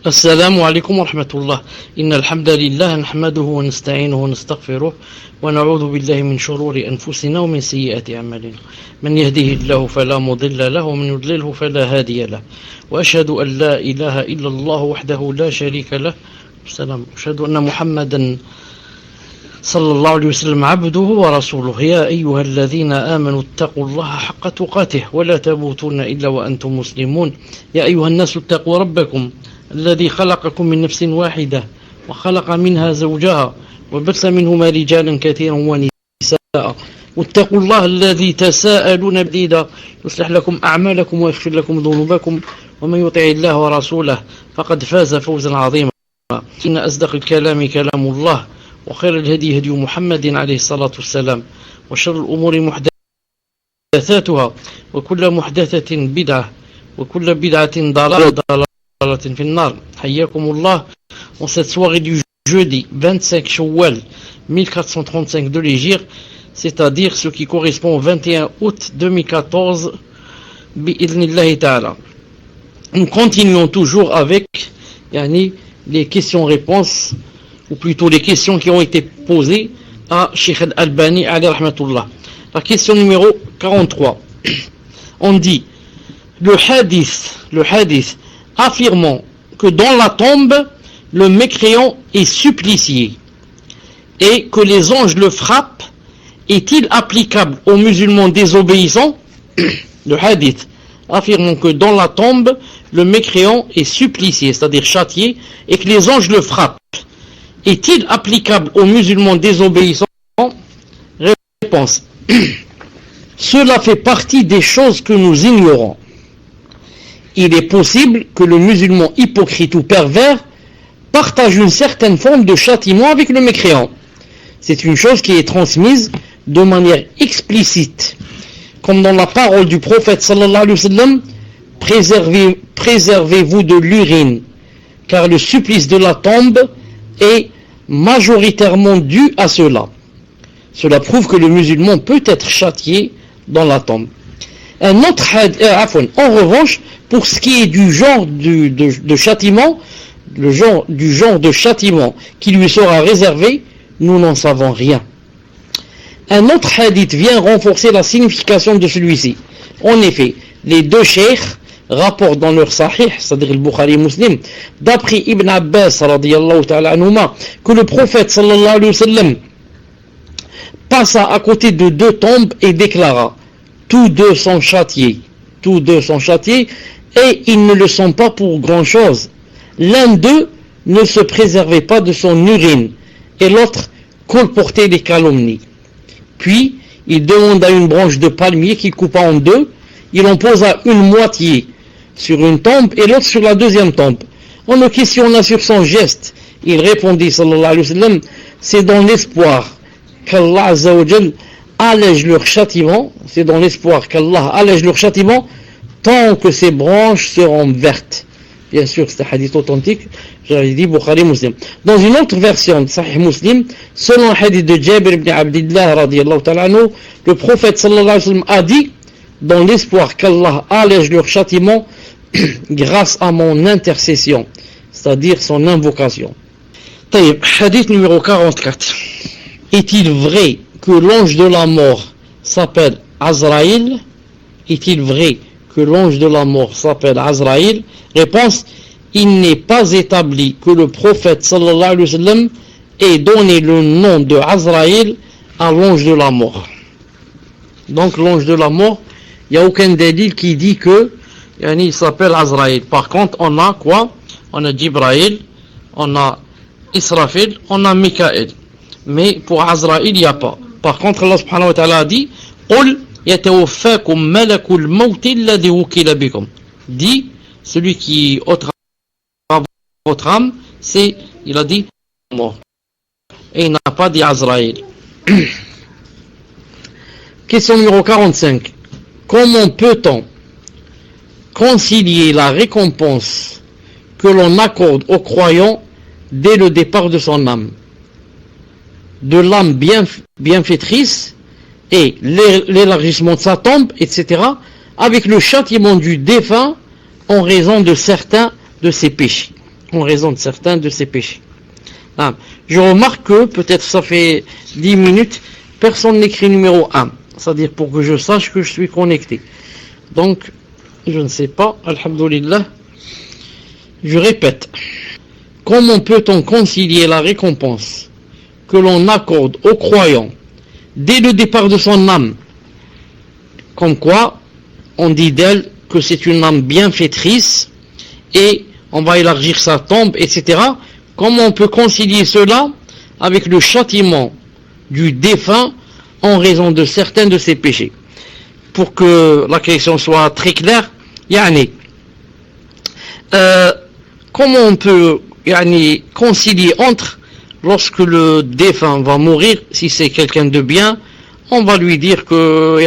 السلام عليكم ورحمة الله. إن الحمد لله نحمده ونستعينه ونستغفره ونعوذ بالله من شرور أنفسنا ومن سيئات أعمالنا. من يهده الله فلا مضل له ومن يضلله فلا هادي له. وأشهد أن لا إله إلا الله وحده لا شريك له. أشهد أن محمدا صلى الله عليه وسلم عبده ورسوله. يا أيها الذين آمنوا اتقوا الله حق تقاته ولا تموتن إلا وأنتم مسلمون. يا أيها الناس اتقوا ربكم الذي خلقكم من نفس واحدة وخلق منها زوجها وبث منهما رجالا كثيرا ونساء واتقوا الله الذي تساءلون به يصلح لكم أعمالكم ويغفر لكم ذنوبكم ومن يطع الله ورسوله فقد فاز فوزا عظيما. إن أصدق الكلام كلام الله وخير الهدي هدي محمد عليه الصلاة والسلام وشر الأمور محدثاتها وكل محدثة بدعة وكل بدعة ضلالة في النار. حياكم الله en cette soirée du jeudi 25 Shawwal 1435 de l'Hégire, c'est-à-dire ce qui correspond au 21 août 2014 bi'idhnillahi ta'ala. Nous continuons toujours avec les questions-réponses, ou plutôt les questions qui ont été posées à Cheikh Al-Albani alayhi rahmatullah. La question numéro 43. On dit le hadith affirmant que dans la tombe le mécréant est supplicié et que les anges le frappent, est-il applicable aux musulmans désobéissants? Le hadith affirmant que dans la tombe le mécréant est supplicié, c'est-à-dire châtié, et que les anges le frappent, est-il applicable aux musulmans désobéissants? Réponse. Cela fait partie des choses que nous ignorons. Il est possible que le musulman hypocrite ou pervers partage une certaine forme de châtiment avec le mécréant. C'est une chose qui est transmise de manière explicite, comme dans la parole du prophète sallallahu alayhi wa sallam: préservez-vous de l'urine, car le supplice de la tombe est majoritairement dû à cela. Cela prouve que le musulman peut être châtié dans la tombe. En revanche, pour ce qui est du genre de châtiment, du genre de châtiment qui lui sera réservé, nous n'en savons rien. Un autre hadith vient renforcer la signification de celui-ci. En effet, les deux cheikhs rapportent dans leur sahih, c'est-à-dire le Bukhari et Muslim, d'après Ibn Abbas radiyallahu ta'ala anhuma, que le prophète sallallahu alayhi wa sallam passa à côté de deux tombes et déclara: tous deux sont châtiés, et ils ne le sont pas pour grand-chose. L'un d'eux ne se préservait pas de son urine, et l'autre colportait des calomnies. Puis, il demanda une branche de palmier qu'il coupa en deux, il en posa une moitié sur une tombe et l'autre sur la deuxième tombe. On le questionna sur son geste. Il répondit, sallallahu alayhi wa sallam: c'est dans l'espoir qu'Allah azza wa jal allège leur châtiment, tant que ces branches seront vertes. Bien sûr, c'est un hadith authentique, j'avais dit Bukhari Muslim. Dans une autre version de Sahih Muslim, selon le hadith de Jabir ibn Abdillah radiyallahu ta'ala anhu, le prophète sallallahu alayhi wa sallam a dit: dans l'espoir qu'Allah allège leur châtiment grâce à mon intercession, c'est-à-dire son invocation. Taïb, hadith numéro 44. Est-il vrai que l'ange de la mort s'appelle Azraïl? Est-il vrai que l'ange de la mort s'appelle Azraïl? Réponse: il n'est pas établi que le prophète sallallahu alayhi wa sallam ait donné le nom de Azraïl à l'ange de la mort. Donc l'ange de la mort, il n'y a aucun dalil qui dit que il s'appelle Azraïl. Par contre, on a quoi? On a Jibraïl, on a Israfil, on a Mikaël. Mais pour Azraïl, il n'y a pas. Par contre, Allah subhanahu wa ta'ala a dit: قُلْ يَتَوَفَّاكُمْ مَلَكُ الْمَوْتِ الَّذِي وُكِّلَ بِكُمْ. Dit, celui qui ôtera votre âme, c'est, il a dit, mort. Et il n'a pas dit Azraïl. Question numéro 45. Comment peut-on concilier la récompense que l'on accorde aux croyants dès le départ de son âme, de l'âme bienfaitrice et l'élargissement de sa tombe, etc., avec le châtiment du défunt en raison de certains de ses péchés? en raison de certains de ses péchés. Je remarque que peut-être ça fait 10 minutes, personne n'écrit numéro 1, c'est-à-dire pour que je sache que je suis connecté. Donc, je ne sais pas, alhamdoulilah. Je répète, comment peut-on concilier la récompense que l'on accorde aux croyants dès le départ de son âme, comme quoi on dit d'elle que c'est une âme bienfaitrice et on va élargir sa tombe, etc. Comment on peut concilier cela avec le châtiment du défunt en raison de certains de ses péchés? Pour que la question soit très claire, comment on peut concilier entre, lorsque le défunt va mourir, si c'est quelqu'un de bien, on va lui dire que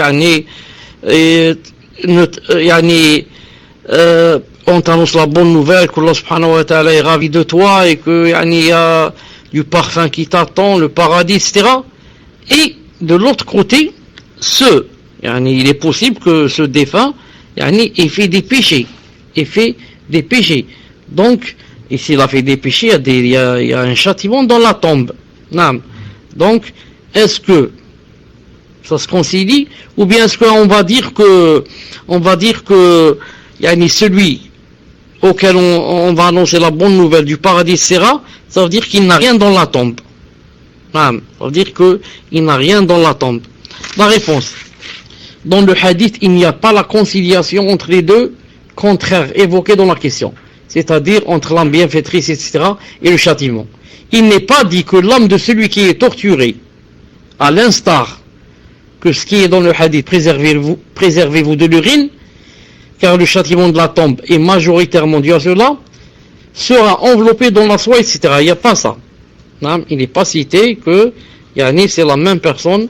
on t'annonce la bonne nouvelle, que Allah subhanahu wa ta'ala est ravi de toi et que il y a du parfum qui t'attend, le paradis, etc. Et de l'autre côté, il est possible que ce défunt ait fait des péchés. Donc, et s'il a fait des péchés, il y a un châtiment dans la tombe. Donc, est-ce que ça se concilie, ou bien est-ce qu'on va dire que celui auquel on va annoncer la bonne nouvelle du paradis, etc., ça veut dire qu'il n'a rien dans la tombe. Ça veut dire qu'il n'a rien dans la tombe. La réponse: dans le hadith, il n'y a pas la conciliation entre les deux contraires évoqués dans la question, c'est-à-dire entre l'âme bienfaitrice, etc., et le châtiment. Il n'est pas dit que l'âme de celui qui est torturé, à l'instar que ce qui est dans le hadith, préservez-vous de l'urine, car le châtiment de la tombe est majoritairement dû à cela, sera enveloppé dans la soie, etc. Il n'y a pas ça. Il n'est pas cité que c'est la même personne.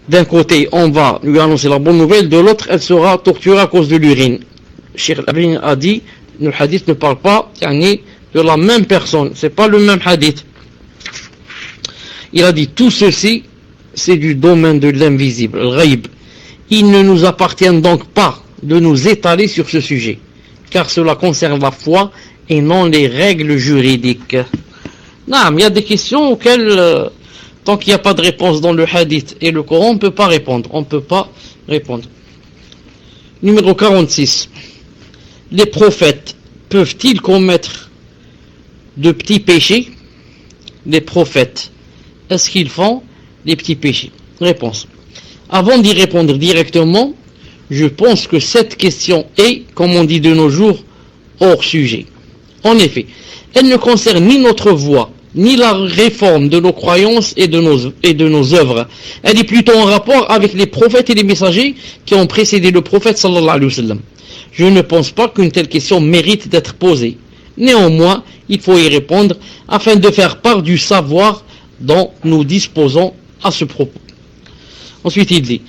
D'un côté, on va lui annoncer la bonne nouvelle, de l'autre, elle sera torturée à cause de l'urine. Cheikh Al-Albani a dit, le hadith ne parle pas de la même personne, c'est pas le même hadith. Il a dit, tout ceci, c'est du domaine de l'invisible, le ghaib. Il ne nous appartient donc pas de nous étaler sur ce sujet, car cela concerne la foi et non les règles juridiques. Il y a des questions auxquelles, tant qu'il n'y a pas de réponse dans le hadith et le Coran, on ne peut pas répondre. Numéro 46. Les prophètes peuvent-ils commettre de petits péchés? Les prophètes, est-ce qu'ils font des petits péchés? Réponse: avant d'y répondre directement, je pense que cette question est, comme on dit de nos jours, hors sujet. En effet, elle ne concerne ni notre voie, ni la réforme de nos croyances et de nos œuvres. Elle est plutôt en rapport avec les prophètes et les messagers qui ont précédé le prophète sallallahu alayhi wa sallam. Je ne pense pas qu'une telle question mérite d'être posée. Néanmoins, il faut y répondre afin de faire part du savoir dont nous disposons à ce propos. Ensuite, il dit: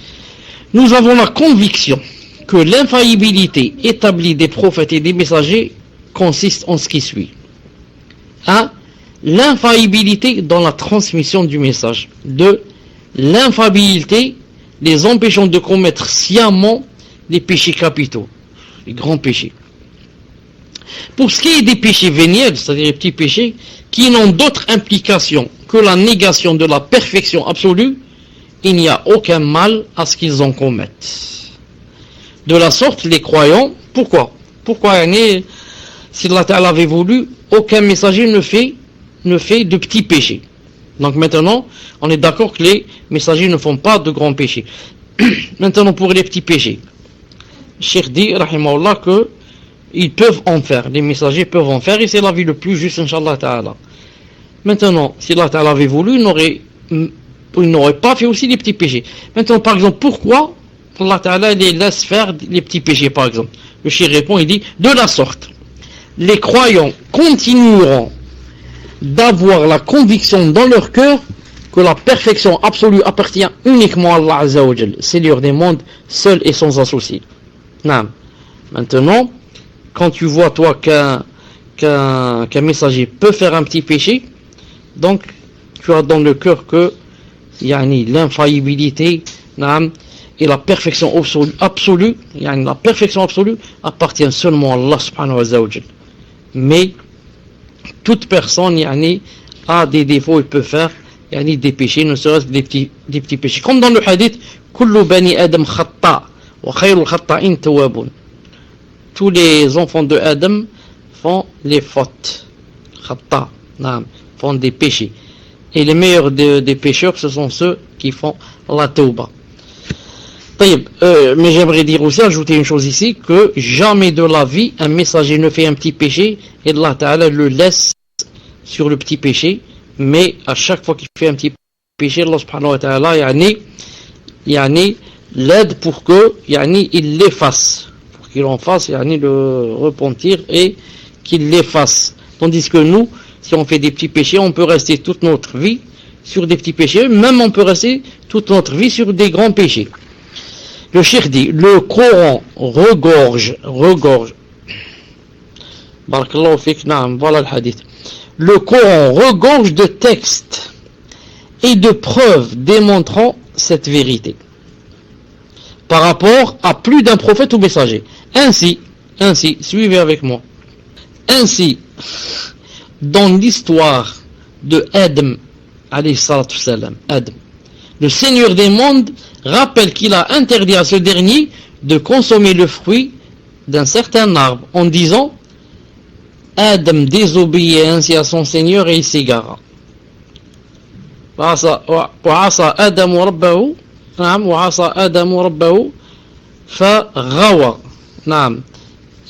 nous avons la conviction que l'infaillibilité établie des prophètes et des messagers consiste en ce qui suit. 1. L'infaillibilité dans la transmission du message. 2. L'infaillibilité les empêchant de commettre sciemment les péchés capitaux, les grands péchés. Pour ce qui est des péchés véniels, c'est-à-dire les petits péchés, qui n'ont d'autre implication que la négation de la perfection absolue, il n'y a aucun mal à ce qu'ils en commettent. De la sorte, les croyants, pourquoi si Allah Ta'ala avait voulu, aucun messager ne fait de petits péchés. Donc maintenant, on est d'accord que les messagers ne font pas de grands péchés. Maintenant, pour les petits péchés, Cheikh dit, rahimahullah, que ils peuvent en faire, les messagers peuvent en faire, et c'est l'avis le plus juste, Inch'Allah Ta'ala. Maintenant, si Allah Ta'ala avait voulu, il n'aurait pas fait aussi les petits péchés. Maintenant, par exemple, pourquoi Allah Ta'ala les laisse faire les petits péchés, par exemple? Le Cheikh répond, il dit, de la sorte, les croyants continueront d'avoir la conviction dans leur cœur que la perfection absolue appartient uniquement à Allah Azza wa Jal, Seigneur des mondes, seul et sans associé. Maintenant, quand tu vois toi qu'un messager peut faire un petit péché, donc tu as dans le cœur que l'infaillibilité et la perfection absolue, la perfection absolue appartient seulement à Allah subhanahu wa ta'ala. Mais toute personne a des défauts et peut faire des péchés, ne serait-ce que des petits péchés. Comme dans le hadith, Kullu bani Adam khata wa khayrul khata'in tawwabun. Tous les enfants de Adam font les fautes. Khata, font des péchés. Et les meilleurs des pécheurs, ce sont ceux qui font la tauba. Mais j'aimerais dire aussi, ajouter une chose ici, que jamais de la vie, un messager ne fait un petit péché, et Allah Ta'ala le laisse sur le petit péché, mais à chaque fois qu'il fait un petit péché, Allah Subhanahu wa Ta'ala, l'aide pour que, il l'efface, pour qu'il en fasse, le repentir et qu'il l'efface. Tandis que nous, si on fait des petits péchés, on peut rester toute notre vie sur des petits péchés, même on peut rester toute notre vie sur des grands péchés. Le cheikh dit, le Coran regorge, barakallahu fik, voilà le hadith. Le Coran regorge de textes et de preuves démontrant cette vérité par rapport à plus d'un prophète ou messager. Ainsi, suivez avec moi. Ainsi, dans l'histoire de Adam, alayhi salatu salam, Adam, le Seigneur des mondes rappelle qu'il a interdit à ce dernier de consommer le fruit d'un certain arbre en disant Adam désobéit ainsi à son Seigneur et il s'égara. وعصى آدم ربه فغوى.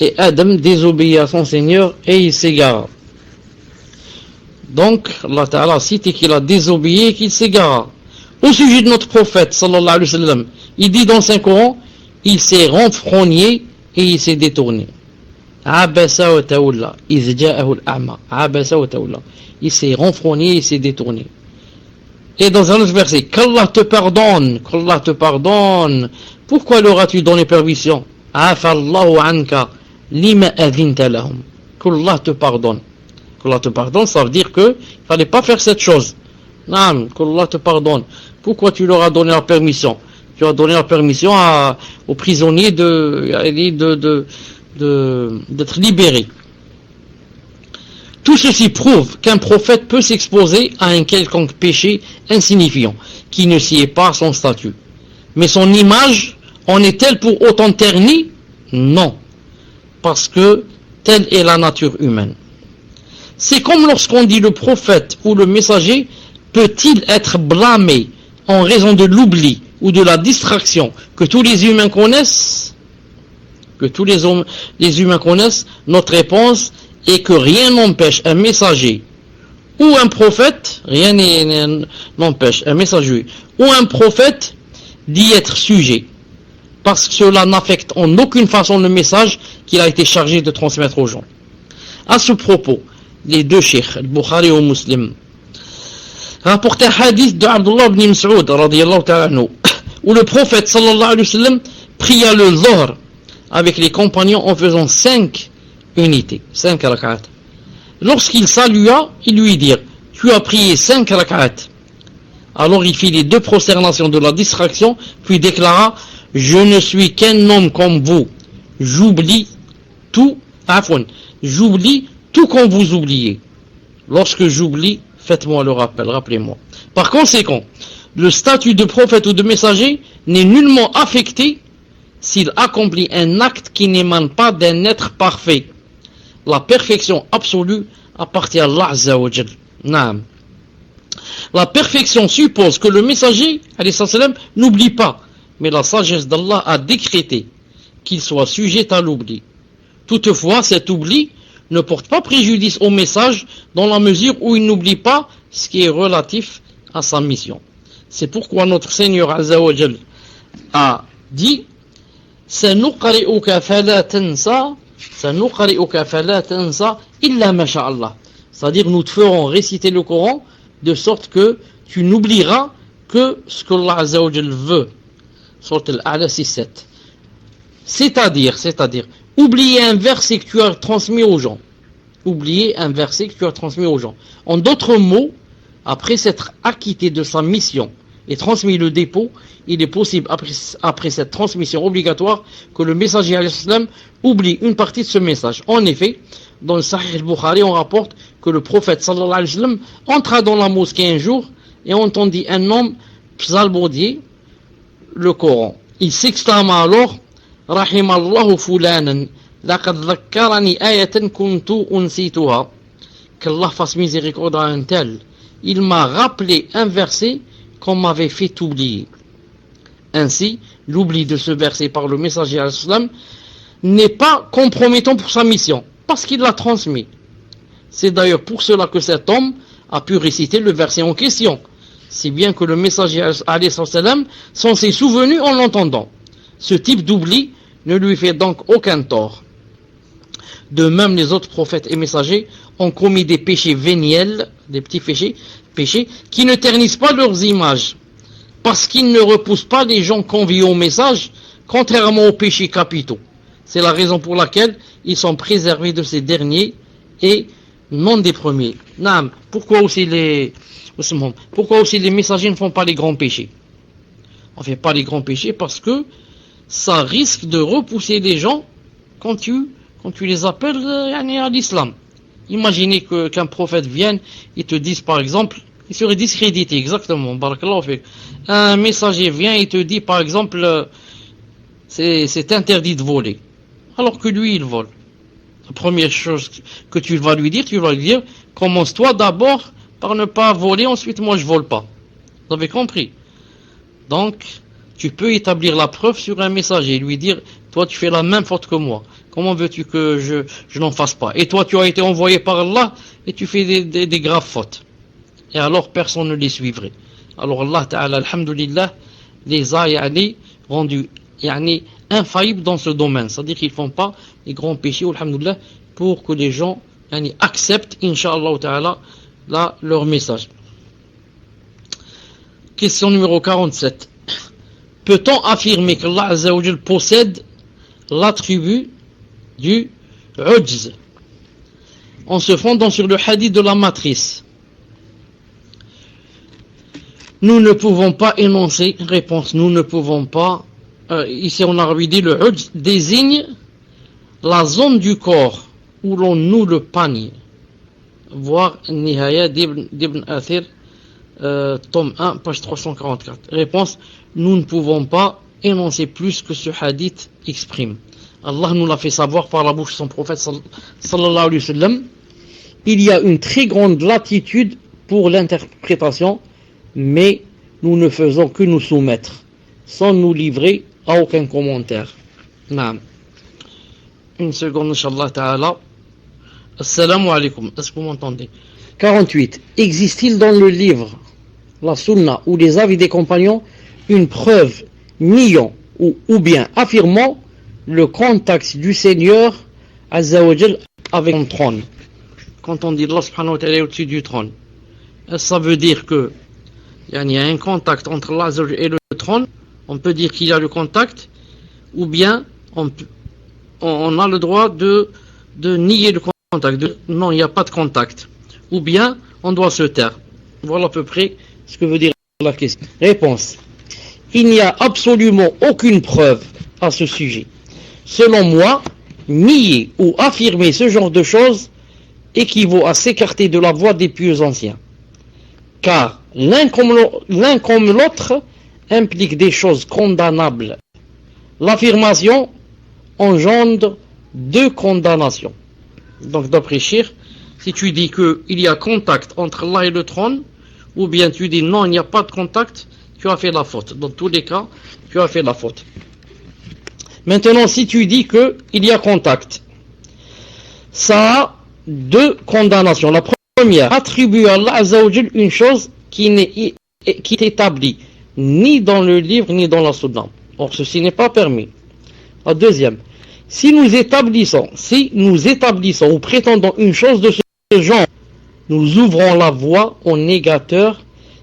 Et Adam désobéit à son Seigneur et il s'égara. Donc, Allah Ta'ala cite qu'il a désobéi et qu'il s'égara. Au sujet de notre prophète, sallallahu alayhi wa sallam, il dit dans le Saint-Coran, il s'est renfrogné et il s'est détourné. Abasa wa tawalla, iz ja'ahu al-a'ma. Abasa wa tawalla. Il s'est renfrogné et il s'est détourné. Et dans un autre verset, qu'Allah te pardonne, pourquoi leur as-tu donné permission? Afallahu anka lima adhinta lahum. Qu'Allah te pardonne. Qu'Allah te pardonne, ça veut dire que il fallait pas faire cette chose. Qu'Allah te pardonne. Pourquoi tu leur as donné la permission? Tu as donné la permission aux prisonniers d'être libérés. Tout ceci prouve qu'un prophète peut s'exposer à un quelconque péché insignifiant, qui ne sied pas à son statut. Mais son image en est-elle pour autant ternie? Non, parce que telle est la nature humaine. C'est comme lorsqu'on dit le prophète ou le messager peut-il être blâmé en raison de l'oubli ou de la distraction que tous les humains connaissent? Notre réponse est que rien n'empêche un messager ou un prophète, n'empêche un messager ou un prophète d'y être sujet, parce que cela n'affecte en aucune façon le message qu'il a été chargé de transmettre aux gens. À ce propos, les deux cheikhs, Bukhari ou Muslim, rapportent un hadith de Abdullah ibn Mas'ud radiyallahu ta'ala anhu, où le prophète sallallahu alayhi wa sallam pria le Dhuhr avec les compagnons en faisant 5 unités, 5 rak'at. Lorsqu'il salua, ils lui dirent, tu as prié 5 rak'at. Alors il fit les 2 prosternations de la distraction, puis déclara, je ne suis qu'un homme comme vous, j'oublie tout comme vous oubliez. Lorsque j'oublie, faites-moi le rappel, rappelez-moi. Par conséquent, le statut de prophète ou de messager n'est nullement affecté s'il accomplit un acte qui n'émane pas d'un être parfait. La perfection absolue appartient à Allah Azza wa Jal. Naam. La perfection suppose que le messager, alayhi salam, n'oublie pas, mais la sagesse d'Allah a décrété qu'il soit sujet à l'oubli. Toutefois, cet oubli ne porte pas préjudice au message dans la mesure où il n'oublie pas ce qui est relatif à sa mission. C'est pourquoi notre Seigneur Azza wa Jal a dit سَنُقْرِئُكَ فَلَا تَنْسَى إِلَّا مَا شَاءَ اللَّهُ. C'est-à-dire nous te ferons réciter le Coran de sorte que tu n'oublieras que ce que Allah Azza wa Jal veut. Sourate Al-A'la 6-7. C'est-à-dire oublier un verset que tu as transmis aux gens. En d'autres mots, après s'être acquitté de sa mission et transmis le dépôt, il est possible, après cette transmission obligatoire, que le messager alayhi salam oublie une partie de ce message. En effet, dans le Sahih al-Bukhari, on rapporte que le prophète sallallahu alayhi wa sallam entra dans la mosquée un jour et entendit un homme psalmodier le Coran. Il s'exclama alors: Rahimallahu fulanan, laqad dhakkarani ayatan kuntu unsituha. Qu'Allah fasse miséricorde à un tel. Il m'a rappelé un verset qu'on m'avait fait oublier. Ainsi, l'oubli de ce verset par le messager alayhi salam n'est pas compromettant pour sa mission, parce qu'il l'a transmis. C'est d'ailleurs pour cela que cet homme a pu réciter le verset en question, si bien que le messager alayhi salam s'en s'est souvenu en l'entendant. Ce type d'oubli ne lui fait donc aucun tort. De même, les autres prophètes et messagers ont commis des péchés véniels, des petits péchés qui ne ternissent pas leurs images, parce qu'ils ne repoussent pas les gens conviés au message, contrairement aux péchés capitaux. C'est la raison pour laquelle ils sont préservés de ces derniers et non des premiers. Naam, pourquoi aussi les messagers ne font pas les grands péchés? On ne fait pas les grands péchés parce que ça risque de repousser les gens quand tu les appelles à l'islam. Imaginez qu'un prophète vienne et te dise par exemple, il serait discrédité, exactement, barakallahu fik. Un messager vient et te dit par exemple, c'est interdit de voler, alors que lui il vole. La première chose que tu vas lui dire, commence-toi d'abord par ne pas voler, ensuite moi je vole pas. Vous avez compris? Donc, tu peux établir la preuve sur un messager et lui dire, toi tu fais la même faute que moi. Comment veux-tu que je n'en fasse pas? Et toi tu as été envoyé par Allah et tu fais des graves fautes. Et alors personne ne les suivrait. Alors Allah Ta'ala, alhamdulillah, les a rendus infaillibles dans ce domaine. C'est-à-dire qu'ils ne font pas les grands péchés, alhamdulillah, pour que les gens acceptent, incha'Allah Ta'ala, leur message. Question numéro 47. Peut-on affirmer qu'Allah Azza wa Jal possède l'attribut du ujz en se fondant sur le hadith de la matrice? Nous ne pouvons pas énoncer. Réponse: nous ne pouvons pas. Ici en Arabie dit le ujz désigne la zone du corps où l'on noue le panier. Voir Nihaya d'Ibn Athir, tome 1, page 344. Réponse: nous ne pouvons pas énoncer plus que ce hadith exprime. Allah nous l'a fait savoir par la bouche de son prophète sallallahu alayhi wa sallam. Il y a une très grande latitude pour l'interprétation, mais nous ne faisons que nous soumettre, sans nous livrer à aucun commentaire. Naam. Une seconde, Inch'Allah Ta'ala. Assalamu alaikum. Est-ce que vous m'entendez? 48. Existe-t-il dans le livre, la sunna ou les avis des compagnons, une preuve niant ou bien affirmant le contact du Seigneur Azza wa Jal avec son trône? Quand on dit Allah subhanahu wa ta'ala est au-dessus du trône, ça veut dire que il y a un contact entre Allah Azza wa Jal et le trône. On peut dire qu'il y a le contact, ou bien on a le droit de nier le contact, non, il n'y a pas de contact, ou bien on doit se taire. Voilà à peu près ce que veut dire la question. Réponse: il n'y a absolument aucune preuve à ce sujet. Selon moi, nier ou affirmer ce genre de choses équivaut à s'écarter de la voie des pieux anciens, car l'un comme l'autre implique des choses condamnables. L'affirmation engendre deux condamnations. Donc d'après Cheikh, si tu dis qu'il y a contact entre Allah et le trône, ou bien tu dis non, il n'y a pas de contact, tu as fait la faute. Dans tous les cas, tu as fait la faute. Maintenant, si tu dis qu'il y a contact, ça a deux condamnations. La première, attribuer à Allah Azza wa Jal une chose qui n'est établie ni dans le livre ni dans la sunna. Or, ceci n'est pas permis. La deuxième, si nous établissons ou prétendons une chose de ce genre, nous ouvrons la voie aux négateurs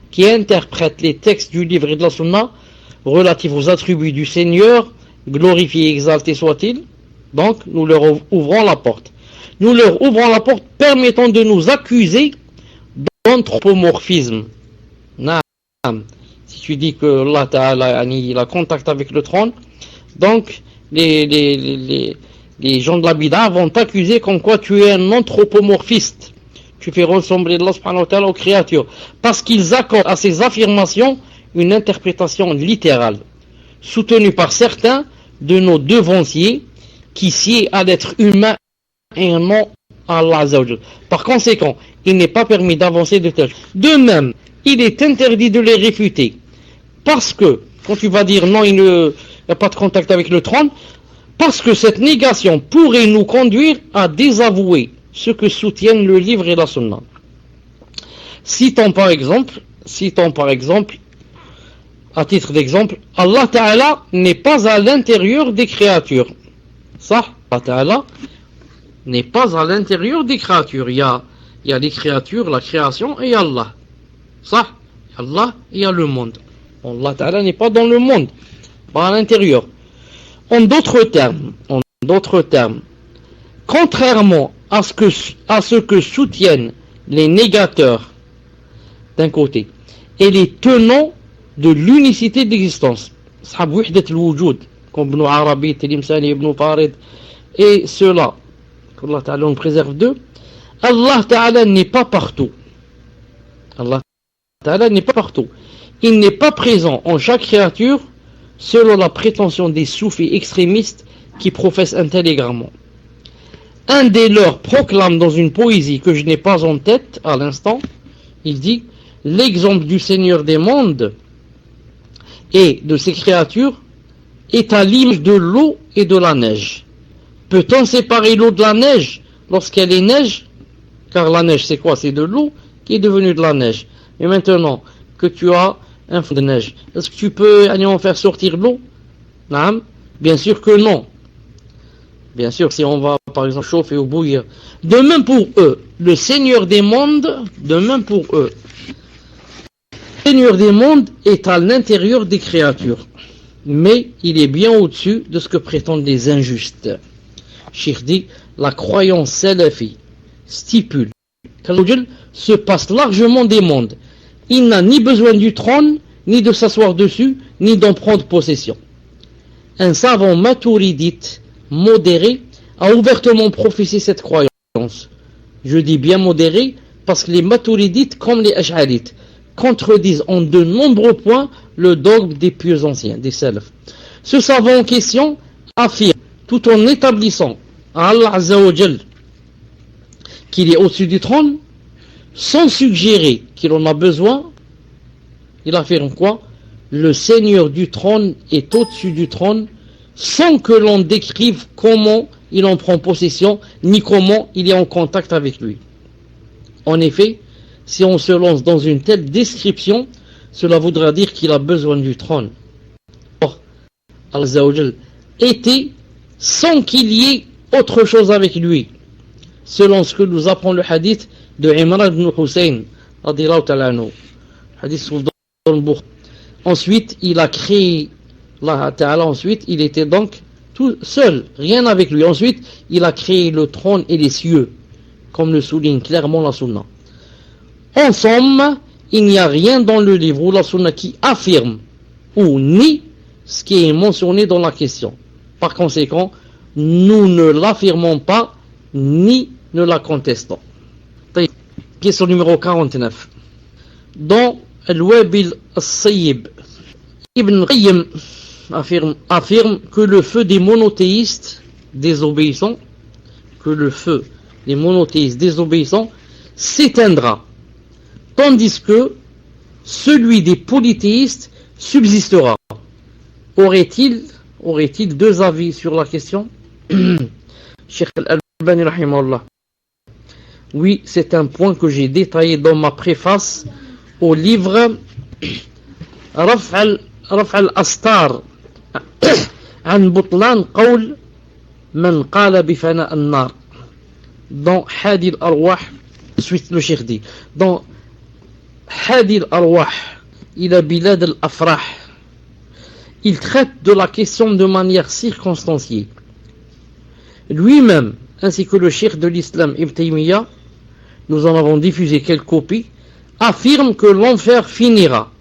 qui interprètent les textes du livre et de la sunna relatifs aux attributs du Seigneur, glorifié et exalté soit-il. Donc, nous leur ouvrons la porte. Nous leur ouvrons la porte permettant de nous accuser d'anthropomorphisme. Si tu dis que Allah Ta'ala il a contact avec le trône, donc les les gens de la bid'a vont t'accuser comme quoi tu es un anthropomorphiste. Tu fais ressembler Allah subhanahu wa ta'ala aux créatures. Parce qu'ils accordent à ces affirmations une interprétation littérale, soutenue par certains de nos devanciers qui sied à l'être humain et non à Allah Azza wa Jal. Par conséquent, il n'est pas permis d'avancer de telles. De même, il est interdit de les réfuter. Parce que, quand tu vas dire non, il n'y a pas de contact avec le trône, parce que cette négation pourrait nous conduire à désavouer ce que soutiennent le livre et la sunna. Citons par exemple, à titre d'exemple, Allah Ta'ala n'est pas à l'intérieur des créatures. Ça, Allah Ta'ala n'est pas à l'intérieur des créatures. Il y a les créatures, la création et Allah. Ça, Allah, il y a le monde. Allah Ta'ala n'est pas dans le monde, pas à l'intérieur. En d'autres termes, contrairement à ce que soutiennent les négateurs d'un côté et les tenants de l'unicité de l'existence, comme Ibn Arabi, Tilimsani, Ibn Farid et ceux-là, qu'Allah Ta'ala nous préserve d'eux, Allah Ta'ala n'est pas partout. Allah Ta'ala n'est pas partout. Il n'est pas présent en chaque créature selon la prétention des soufis extrémistes qui professent un tel égarement. Un des leurs proclame dans une poésie que je n'ai pas en tête à l'instant, il dit « L'exemple du Seigneur des mondes et de ses créatures est à l'image de l'eau et de la neige. Peut-on séparer l'eau de la neige lorsqu'elle est neige? Car la neige c'est quoi? C'est de l'eau qui est devenue de la neige. Et maintenant que tu as un fond de neige, est-ce que tu peux en faire sortir l'eau? Non? Bien sûr que non. Bien sûr, si on va par exemple chauffer ou bouillir. De même pour eux, le Seigneur des mondes, le Seigneur des mondes est à l'intérieur des créatures, mais il est bien au-dessus de ce que prétendent les injustes. Cheikh dit, la croyance salafi stipule qu'Allah se passe largement des mondes. Il n'a ni besoin du trône, ni de s'asseoir dessus, ni d'en prendre possession. Un savant maturidite modéré a ouvertement professé cette croyance. Je dis bien modéré parce que les maturidites comme les ash'arites contredisent en de nombreux points le dogme des pieux anciens, des salafs. Ce savant en question affirme, tout en établissant à Allah Azza wa Jal qu'il est au-dessus du trône, sans suggérer qu'il en a besoin, il affirme quoi? Le Seigneur du trône est au-dessus du trône, sans que l'on décrive comment il en prend possession, ni comment il est en contact avec lui. En effet, si on se lance dans une telle description, cela voudra dire qu'il a besoin du trône. Or, Allah était sans qu'il y ait autre chose avec lui, selon ce que nous apprend le hadith de Imran ibn Hussein, hadith dans le Bukhari. Ensuite, il a créé Allah Ta'ala, ensuite, il était donc tout seul, rien avec lui. Ensuite, il a créé le trône et les cieux, comme le souligne clairement la Sunna. En somme, il n'y a rien dans le livre ou la Sunna qui affirme ou nie ce qui est mentionné dans la question. Par conséquent, nous ne l'affirmons pas ni ne la contestons. Question numéro 49. Dans Al-Wabil As-Sayyib, Ibn Qayyim affirme que le feu des monothéistes désobéissants, s'éteindra, tandis que celui des polythéistes subsistera. Aurait-il deux avis sur la question? Cheikh Al-Albani rahimahullah. Oui, c'est un point que j'ai détaillé dans ma préface au livre Raf' al-Astar عن بطلان قول من قال بفناء النار. Dans Hadi al-Arwah, suite le Cheikh dit, dans Hadi al-Arwah ila Bilad al-Afrah, il traite de la question de manière circonstanciée. Lui-même, ainsi que le Cheikh de l'Islam Ibn Taymiyyah, nous en avons diffusé quelques copies, affirme que l'enfer finira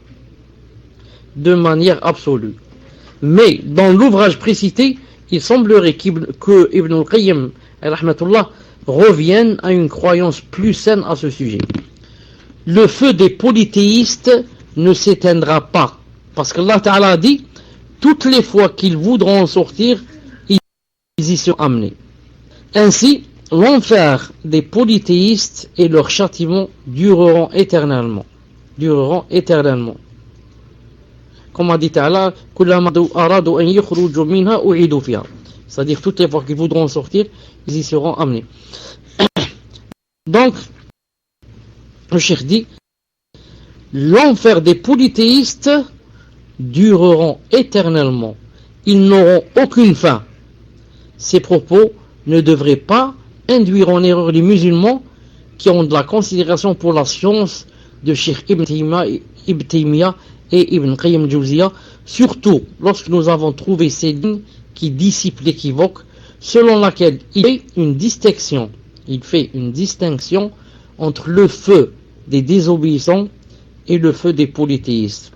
de manière absolue. Mais dans l'ouvrage précité, il semblerait que Ibn al-Qayyim rahmatullah, revienne à une croyance plus saine à ce sujet. Le feu des polythéistes ne s'éteindra pas, parce qu'Allah Ta'ala a dit, toutes les fois qu'ils voudront en sortir, ils y seront amenés. Ainsi, l'enfer des polythéistes et leur châtiment dureront éternellement. Comme a dit Ta'ala, c'est-à-dire toutes les fois qu'ils voudront sortir, ils y seront amenés. Donc, le cheikh dit, l'enfer des polythéistes dureront éternellement. Ils n'auront aucune fin. Ces propos ne devraient pas induire en erreur les musulmans qui ont de la considération pour la science de Cheikh Ibn Taymiyyah et Ibn Qayyim al-Jawziyya, surtout lorsque nous avons trouvé ces lignes qui dissipent l'équivoque, selon laquelle il fait une distinction entre le feu des désobéissants et le feu des polythéistes.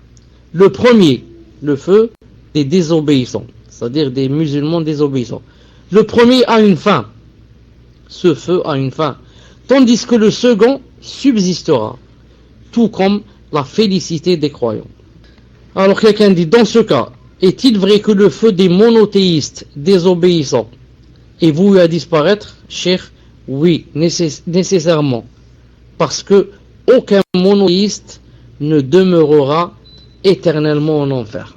Le premier, le feu des désobéissants, c'est-à-dire des musulmans désobéissants. Le premier a une fin. Ce feu a une fin. Tandis que le second subsistera, tout comme la félicité des croyants. Alors quelqu'un dit, dans ce cas, est-il vrai que le feu des monothéistes désobéissants est voué à disparaître? Cher, oui, nécessairement. Parce que aucun monothéiste ne demeurera éternellement en enfer.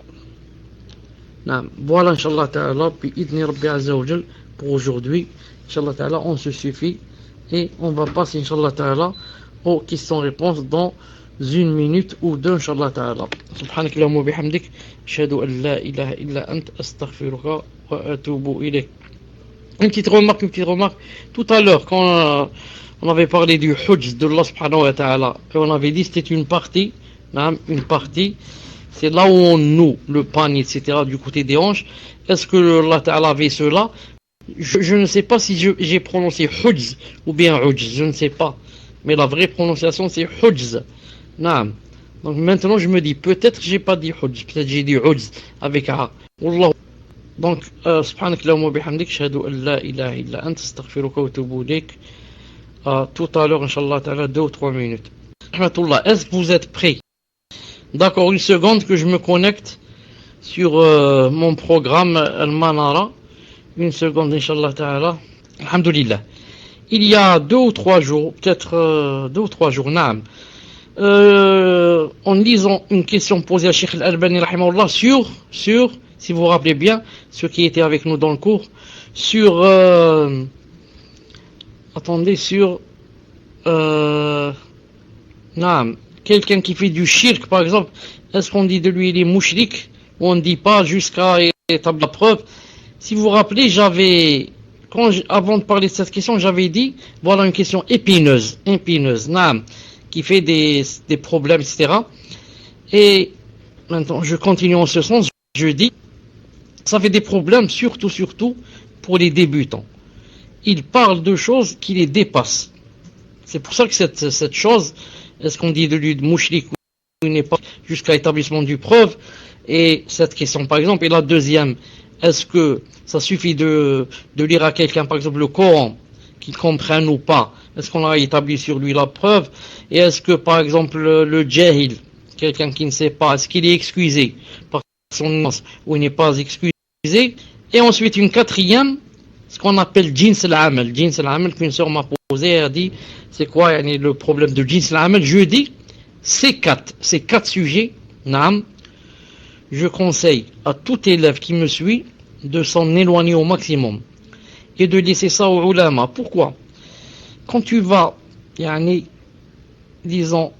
Voilà, Inch'Allah Ta'ala, puis idni Rabbi Azza wa Jal pour aujourd'hui. Inch'Allah Ta'ala, on se suffit et on va passer, Inch'Allah Ta'ala, aux questions-réponses dans une minute ou deux, Inch'Allah Ta'ala. Subhanak Allahumma wa bihamdik, ashhadu an la ilaha illa ant, astaghfiruka wa atubu ilayk. Une petite remarque. Tout à l'heure, quand on avait parlé du Hujj de Allah subhanahu wa ta'ala, et on avait dit que c'était une partie, c'est là où on noue le pagne, etc., du côté des hanches. Est-ce que Allah ta'ala avait cela? Je ne sais pas si j'ai prononcé Hujz ou bien Hujz, je ne sais pas. Mais la vraie prononciation c'est Hujz. Donc maintenant je me dis, peut-être j'ai pas dit Hujz, peut-être j'ai dit Hujz avec A. Wallahu. Donc, subhanak Allahumma bihamdik, ashhadu an la ilaha illa ant, astaghfiruka wa atubu ilayk. Tout à l'heure, Inch'Allah Ta'ala, 2 ou 3 minutes. Rahmatullah, est-ce que vous êtes prêts? D'accord, une seconde que je me connecte sur mon programme Al-Manara. Une seconde, Inch'Allah Ta'ala. Alhamdulillah. Il y a 2 ou 3 jours, peut-être 2 ou 3 jours, naam, en lisant une question posée à Cheikh Al-Albani, rahimahullah, sur, si vous vous rappelez bien, ceux qui étaient avec nous dans le cours, sur, quelqu'un qui fait du shirk, par exemple, est-ce qu'on dit de lui il est mouchrik, ou on ne dit pas jusqu'à établir la preuve? Si vous vous rappelez, avant de parler de cette question, j'avais dit, voilà une question épineuse, qui fait des problèmes, etc. Et maintenant, je continue en ce sens, je dis, ça fait des problèmes, surtout pour les débutants. Ils parlent de choses qui les dépassent. C'est pour ça que cette chose, est-ce qu'on dit de lui de mouchlik ou il n'est pas jusqu'à établissement du preuve? Et cette question, par exemple, et la deuxième, est-ce que ça suffit de lire à quelqu'un, par exemple, le Coran, qu'il comprenne ou pas? Est-ce qu'on a établi sur lui la preuve? Et est-ce que, par exemple, le jahil, quelqu'un qui ne sait pas, est-ce qu'il est excusé par son ignorance ou il n'est pas excusé? Et ensuite, une quatrième, ce qu'on appelle jins al-amal. Jins al-amal, qu'une sœur m'a posé, elle a dit, c'est quoi le problème de jins al-amal? Je dis, ces quatre sujets, je conseille à tout élève qui me suit de s'en éloigner au maximum et de laisser ça aux ulama. Pourquoi? Quand tu vas, disons,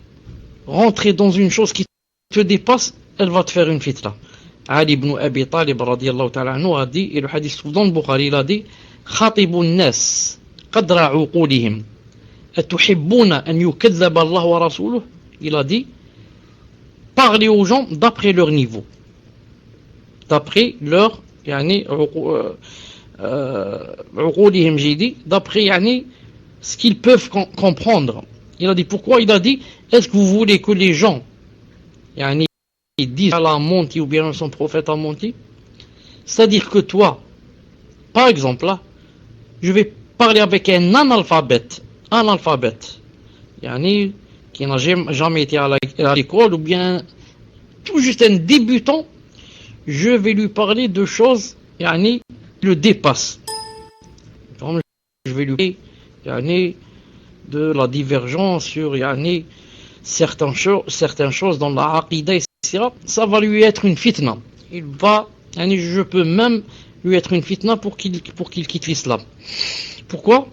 rentrer dans une chose qui te dépasse, elle va te faire une fitna. Ali ibn Abi Talib radiyallahu ta'ala anhu a dit, et le hadith dans le Bukhari, il a dit, Khatibun nas qadra uqulihim atuhibbuna an yukadzaba Allah wa rasuluh. Il a dit, parlez aux gens d'après leur niveau, d'après leur uqulihim, j'ai dit, d'après ce qu'ils peuvent comprendre. Il a dit, pourquoi? Il a dit, est-ce que vous voulez que les gens ils disent Allah a menti ou bien son prophète a menti? C'est-à-dire que toi, par exemple, là, je vais parler avec un analphabète, yani, qui n'a jamais été à l'école, ou bien tout juste un débutant, je vais lui parler de choses, yani, qui le dépassent. Comme je vais lui parler, yani, de la divergence sur, yani, certaines choses dans la aqidah, etc. Ça va lui être une fitna. Yani, je peux même lui être une fitna pour qu'il quitte l'islam. Pourquoi?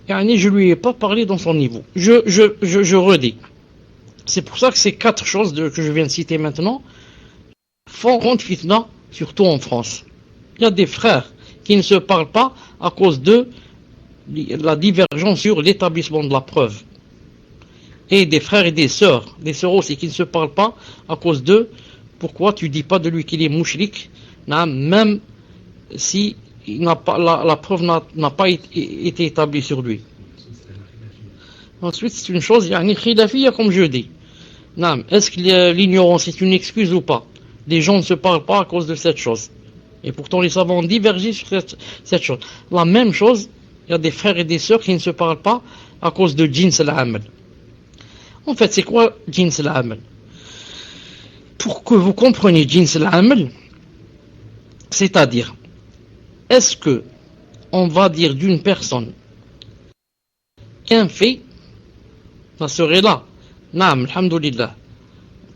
Yani, je lui ai pas parlé dans son niveau. Je redis. C'est pour ça que ces 4 choses que je viens de citer maintenant font grande fitna, surtout en France. Il y a des frères qui ne se parlent pas à cause de la divergence sur l'établissement de la preuve. Et des frères et des sœurs aussi qui ne se parlent pas à cause de pourquoi tu dis pas de lui qu'il est mouchrik, même si la preuve n'a pas été établie sur lui. Ensuite, c'est une chose, yani khilafiyya, comme je dis. Est-ce que l'ignorance est une excuse ou pas? Les gens ne se parlent pas à cause de cette chose. Et pourtant, les savants ont divergé sur cette chose. La même chose, il y a des frères et des sœurs qui ne se parlent pas à cause de jins al-amal. En fait, c'est quoi jins al-amal? Pour que vous compreniez jins al-amal, c'est-à-dire, est-ce que on va dire d'une personne qu'un fait, ça serait là, naam, alhamdulillah,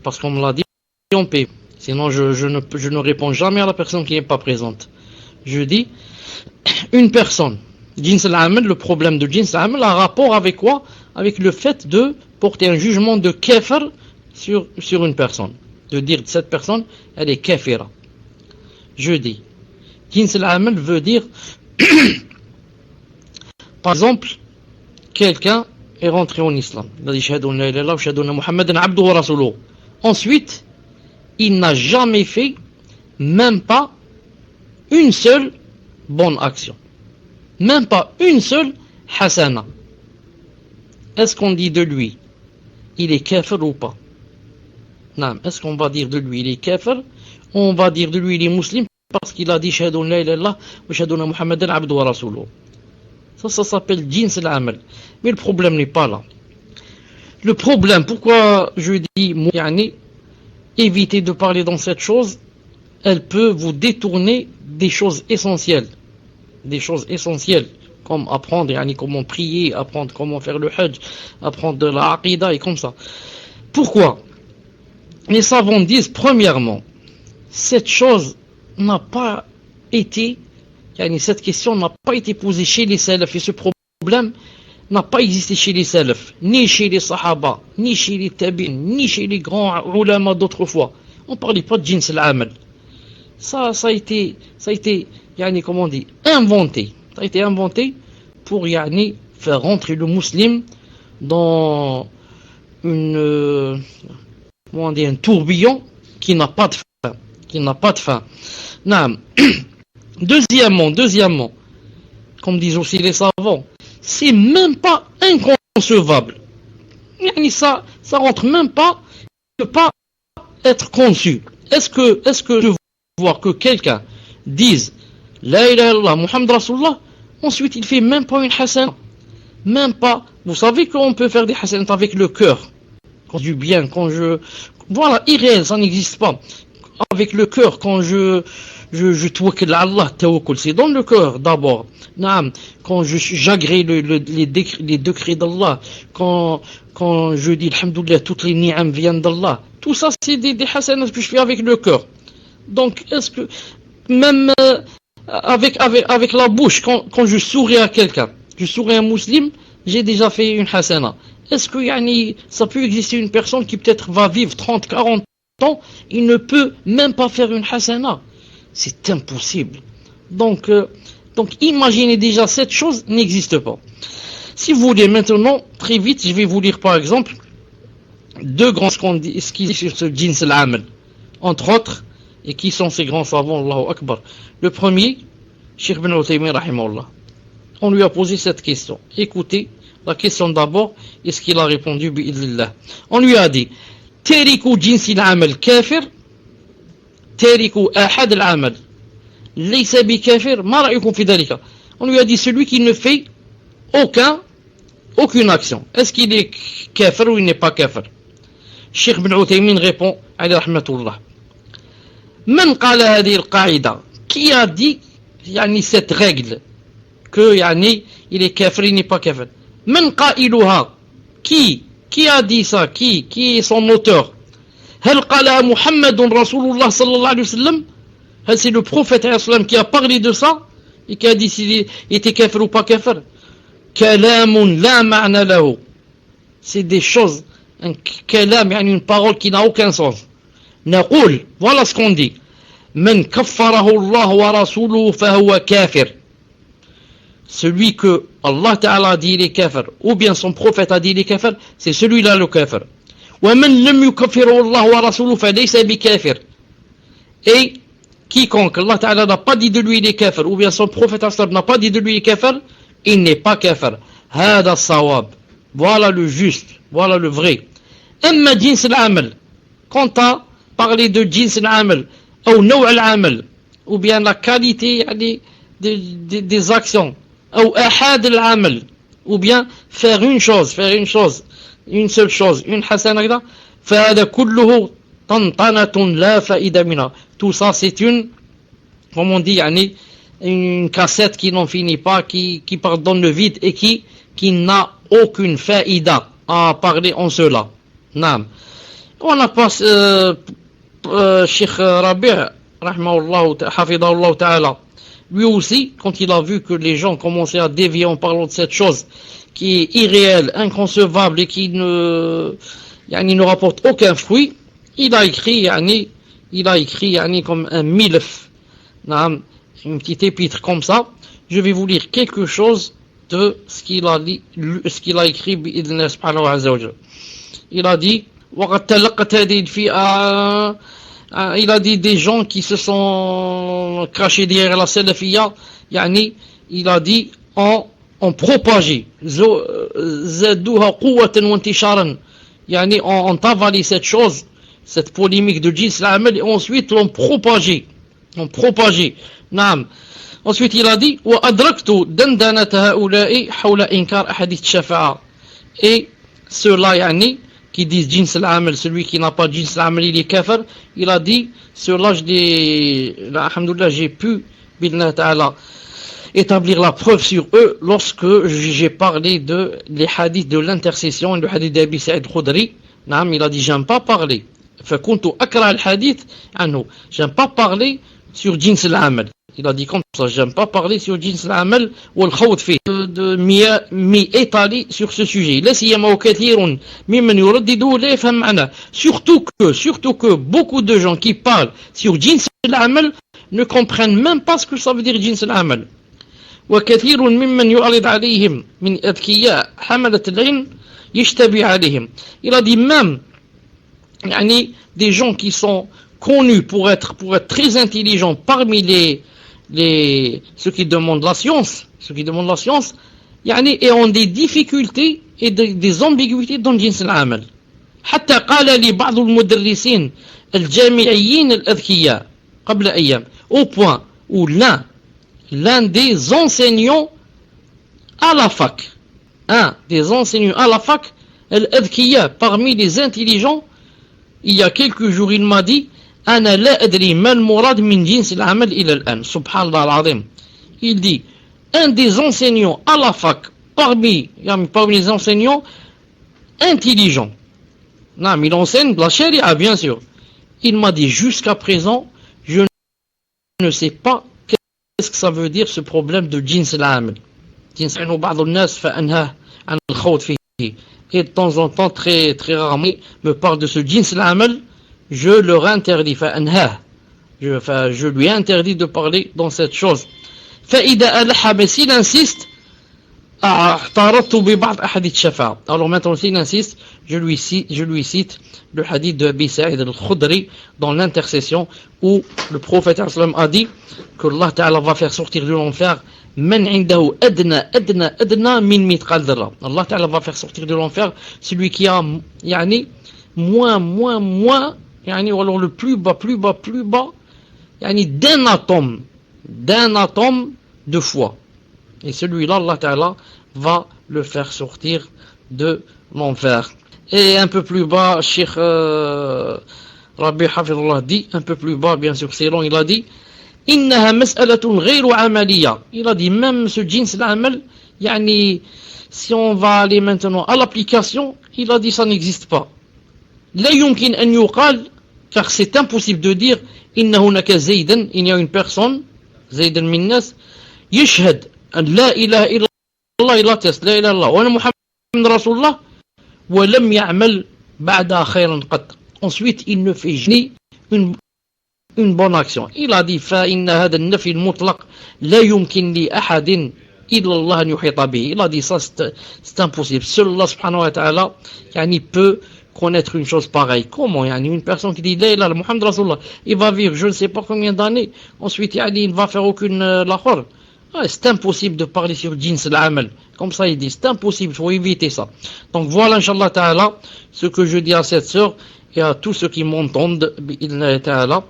parce qu'on me l'a dit, on paie. Sinon, je ne réponds jamais à la personne qui n'est pas présente. Je dis, une personne, jins al-amal, le problème de jins al-amal a rapport avec quoi? Avec le fait de porter un jugement de kafir sur une personne. De dire que cette personne, elle est kafira. Je dis, jins al-amal veut dire, par exemple, quelqu'un est rentré en islam. Il a dit, shahadu an la ilaha illallah wa shahadu anna Muhammadan abduhu wa rasuluhu. Ensuite, il n'a jamais fait, même pas une seule bonne action. Même pas une seule hasana. Est-ce qu'on dit de lui, il est kafir ou pas? Non. Est-ce qu'on va dire de lui, il est kafir? On va dire de lui, il est musulman parce qu'il a dit shahadu an la ilaha illallah wa shahadu anna Muhammadan abduhu wa rasuluhu. Ça s'appelle jins al-amal. Mais le problème n'est pas là. Le problème, pourquoi je dis, yani, évitez de parler dans cette chose, elle peut vous détourner des choses essentielles. Des choses essentielles, comme apprendre yani, comment prier, apprendre comment faire le hajj, apprendre de la aqidah et comme ça. Pourquoi? Les savants disent, premièrement, cette chose n'a pas été, yani, cette question n'a pas été posée chez les salafs, et ce problème n'a pas existé chez les salafs, ni chez les sahaba, ni chez les tabi'in, ni chez les grands ulama d'autrefois. On ne parlait pas de jins al-amal. Ça a été, yani, comment on dit, inventé. Ça a été inventé pour yani, faire rentrer le musulman dans comment on dit, un tourbillon qui n'a pas de fin. Qui n'a pas de fin. Deuxièmement, comme disent aussi les savants, c'est même pas inconcevable. Yani ça rentre même pas, ne peut pas être conçu. Est-ce que je vois que quelqu'un dise La ilaha illallah Muhammad Rasulullah, ensuite il fait même pas une hasana, même pas. Vous savez qu'on peut faire des hasanat avec le cœur, quand du bien, voilà, irréel, ça n'existe pas. Avec le cœur, quand je tawakkal à Allah, tawakkul, c'est dans le cœur d'abord. Quand j'agrée les décrets d'Allah, quand je dis alhamdoulilah, toutes les ni'am viennent d'Allah, tout ça c'est des hasanats que je fais avec le cœur. Donc est-ce que même avec la bouche, quand je souris à quelqu'un, je souris à un musulman, j'ai déjà fait une hasana. Est-ce que yani, ça peut exister une personne qui peut-être va vivre 30, 40 ans, il ne peut même pas faire une hasana? C'est impossible. Donc imaginez déjà, cette chose n'existe pas. Si vous voulez maintenant, très vite, je vais vous lire par exemple 2 grands ce qui dit sur ce jins al-amal, entre autres, et qui sont ces grands savants, Allahu Akbar. Le premier, Cheikh Ibn Uthaymin rahimahullah. On lui a posé cette question. Écoutez la question d'abord, et ce qu'il a répondu bi'idlillah. On lui a dit Tariku jins al-amal kafir, tariku ahad al-amal. ليس بكافر ما رأيكم في ذلك. On lui a dit celui qui ne fait aucune action, est-ce qu'il est kafir ou il n'est pas kafir? Cheikh Ibn Uthaymin répond عليه رحمة الله من قال هذه القاعدة, qui a dit يعني cette règle que يعني il est kafir, il n'est pas kafir. من قائلها, qui a dit ça, qui est son auteur? هل قالها محمد رسول الله صلى الله عليه وسلم? C'est le prophète qui a parlé de ça et qui a dit s'il était kafir ou pas kafir. كلام لا معنى له, c'est des choses, un kalam, une parole qui n'a aucun sens. نقول, voilà ce qu'on dit, من كفره الله ورسوله فهو كافر, celui que Allah Ta'ala a dit il est kafir ou bien son prophète a dit il est kafir, c'est celui-là le kafir. ومن لم يكفره الله ورسوله فليس بكافر, et quiconque Allah Ta'ala n'a pas dit de lui il est kafir ou bien son prophète n'a pas dit de lui il est kafir, il n'est pas kafir. هذا الصواب, voilà le juste, voilà le vrai. أما جنس العمل, quant à parler de جنس العمل ou نوع العمل ou bien la qualité des actions ou أحد العمل ou bien faire une chose, une seule chose, une حسنة, فهذا كله طنطنة لا فائدة منها. Tout ça c'est une, comme on dit, يعني une cassette qui n'en finit pas, qui part dans le vide et qui n'a aucune faïda à parler en cela. Naam. On a pas Cheikh Rabi' hafidahullah ta'ala, lui aussi, quand il a vu que les gens commençaient à dévier en parlant de cette chose qui est irréelle, inconcevable et qui ne rapporte aucun fruit, il a écrit comme un milf, naam, une petite épître comme ça. Je vais vous lire quelque chose de ce qu'il a écrit. Il a dit il a dit des gens qui se sont cachés derrière la salafiyya, il a dit ont propagé zadouha quwwatan wa intisharan, ont avalé cette chose, cette polémique de jins al-amal, et ensuite l'ont propagé. نعم. Ensuite il a dit وأدركت دندنة هؤلاء حول إنكار أحاديث الشفاعة, et ceux-là qui disent jins al-amal, celui qui n'a pas jins al-amal il est kafir, il a dit ceux-là alhamdoulilah j'ai pu billah ta'ala établir la preuve sur eux lorsque j'ai parlé de les hadiths de l'intercession, le hadith d'Abi Sa'id Khudri. نعم. Il a dit j'aime pas parler, فكنت أكره الحديث عنه, j'aime pas parler sur jins al-amal. Il a dit comme ça, j'aime pas parler sur jins al-amal ou al-khawd fi, de m'y étaler sur ce sujet. لا سيما وكثير ممن يردده لا يفهم معناه, surtout que beaucoup de gens qui parlent sur jins al-amal ne comprennent même pas ce que ça veut dire jins al-amal. وكثير ممن يعرض عليهم من أذكياء حملة العلم يشتبه عليهم. Il a dit même des gens qui sont connus pour être très intelligents parmi ceux qui demandent la science, et ont des difficultés et des ambiguïtés dans jins al-amal. حتى قال لي بعض المدرسين الجامعيين الأذكياء قبل أيام, au point où l'un des enseignants à la fac, al-adkiya, parmi les intelligents, il y a quelques jours il m'a dit أنا لا أدري ما المراد من جنس العمل إلى الآن. سبحان الله العظيم. Il dit un des enseignants à la fac, parmi les enseignants intelligents, non, il enseigne la charia bien sûr, il m'a dit jusqu'à présent je ne sais pas qu'est-ce que ça veut dire ce problème de jins al-amal. بعض الناس فأنهاه عن الخوض فيه, et de temps en temps très très rarement me parle de ce jins al-amal, je leur interdis, je lui interdis de parler dans cette chose. فإذا ألح, s'il insiste, اعترضت ببعض أحاديث الشفاعة. Alors maintenant s'il insiste, je lui cite le hadith de Abi Sa'id al-Khudri dans l'intercession, où le prophète a dit que Allah Ta'ala va faire sortir de l'enfer من عنده أدنى من مثقال ذرة. Allah Ta'ala va faire sortir de l'enfer celui qui a moins ou alors le plus bas d'un atome, d'un atome de foi. Et celui-là, Allah Ta'ala va le faire sortir de l'enfer. Et un peu plus bas, Cheikh Rabbi Hafidullah dit, un peu plus bas, bien sûr, c'est long, il a dit, إنها مسألة غير عملية. Il a dit, même ce jins l'amal, yani, si on va aller maintenant à l'application, il a dit, ça n'existe pas. لا يمكن أن يقال, car c'est impossible de dire, إن هناك زيدا, il y a une personne, زيدا من الناس, يشهد أن لا إله إلا الله, il atteste, لا إله إلا الله, وأنا محمد رسول الله, ولم يعمل بعدها خيرا قط. Ensuite, il ne fait jamais une bonne action. Il a dit فإن هذا النفي المطلق لا يمكن لأحد إلا الله أن يحيط به. Il a dit ça, c'est impossible. Seul Allah subhanahu wa ta'ala peut connaître une chose pareille. Comment une personne qui dit la ilaha Muhammad Rasulullah, il va vivre je ne sais pas combien d'années, ensuite il ne va faire aucune lahor. C'est impossible de parler sur jins l'amal. Comme ça il dit, c'est impossible, il faut éviter ça. Donc voilà, Inch'Allah ta'ala, ce que je dis à cette sœur et à tous ceux qui m'entendent, bi'idhnillah ta'ala.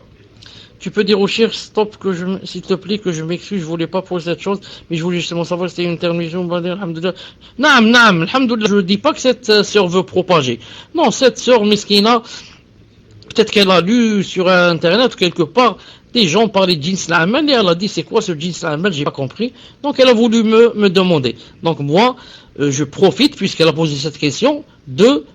Tu peux dire au chef, stop, s'il te plaît, que je m'excuse, je voulais pas poser cette chose, mais je voulais justement savoir si c'était une termination, alhamdoulilah. Naam, alhamdoulilah, je dis pas que cette sœur veut propager. Non, cette sœur miskina, peut-être qu'elle a lu sur internet ou quelque part, des gens parlaient de jins l'amal, et elle a dit, c'est quoi ce jins l'amal, j'ai pas compris. Donc elle a voulu me demander. Donc moi, je profite, puisqu'elle a posé cette question, de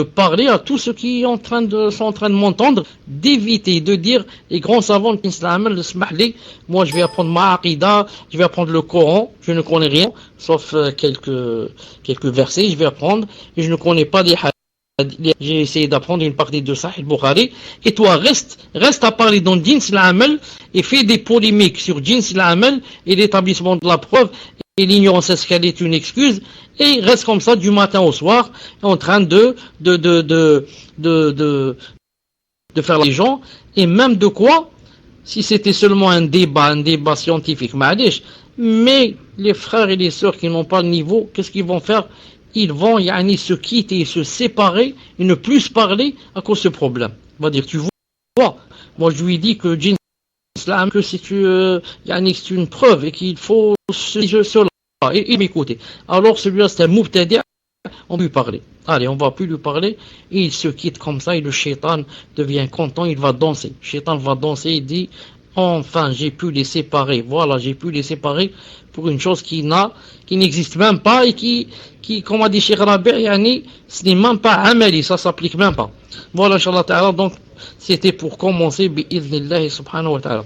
parler à tous ceux qui sont en train de m'entendre, d'éviter de dire les grands savants de l'islam, le smahli, moi je vais apprendre ma aqida, je vais apprendre le Coran, je ne connais rien, sauf quelques versets, je vais apprendre, et je ne connais pas des hadiths. J'ai essayé d'apprendre une partie de Sahih Bukhari, et toi reste à parler dans Jins al-Amal et fais des polémiques sur Jins al-Amal et l'établissement de la preuve, et l'ignorance est-ce qu'elle est une excuse, et reste comme ça du matin au soir en train de faire les gens, et même de quoi, si c'était seulement un débat scientifique, mais les frères et les sœurs qui n'ont pas le niveau, qu'est-ce qu'ils vont faire? Ils vont se quitter et se séparer et ne plus se parler à cause de ce problème. On va dire, tu vois, moi je lui dis que Jins Islam, que c'est une preuve et qu'il faut cela et m'écouter. Alors celui-là c'est un mubtadi', on lui parler. Allez, on va plus lui parler, et il se quitte comme ça, et le shaitan devient content, il va danser. Le shaitan va danser, il dit, enfin j'ai pu les séparer, voilà, j'ai pu les séparer pour une chose qui n'existe même pas, et qui comme a dit Cheikh Rabi', ce n'est même pas amali, ça s'applique même pas. Voilà, Inch'Allah ta'ala, donc c'était pour commencer, bi'idhnillahi subhanahu wa ta'ala.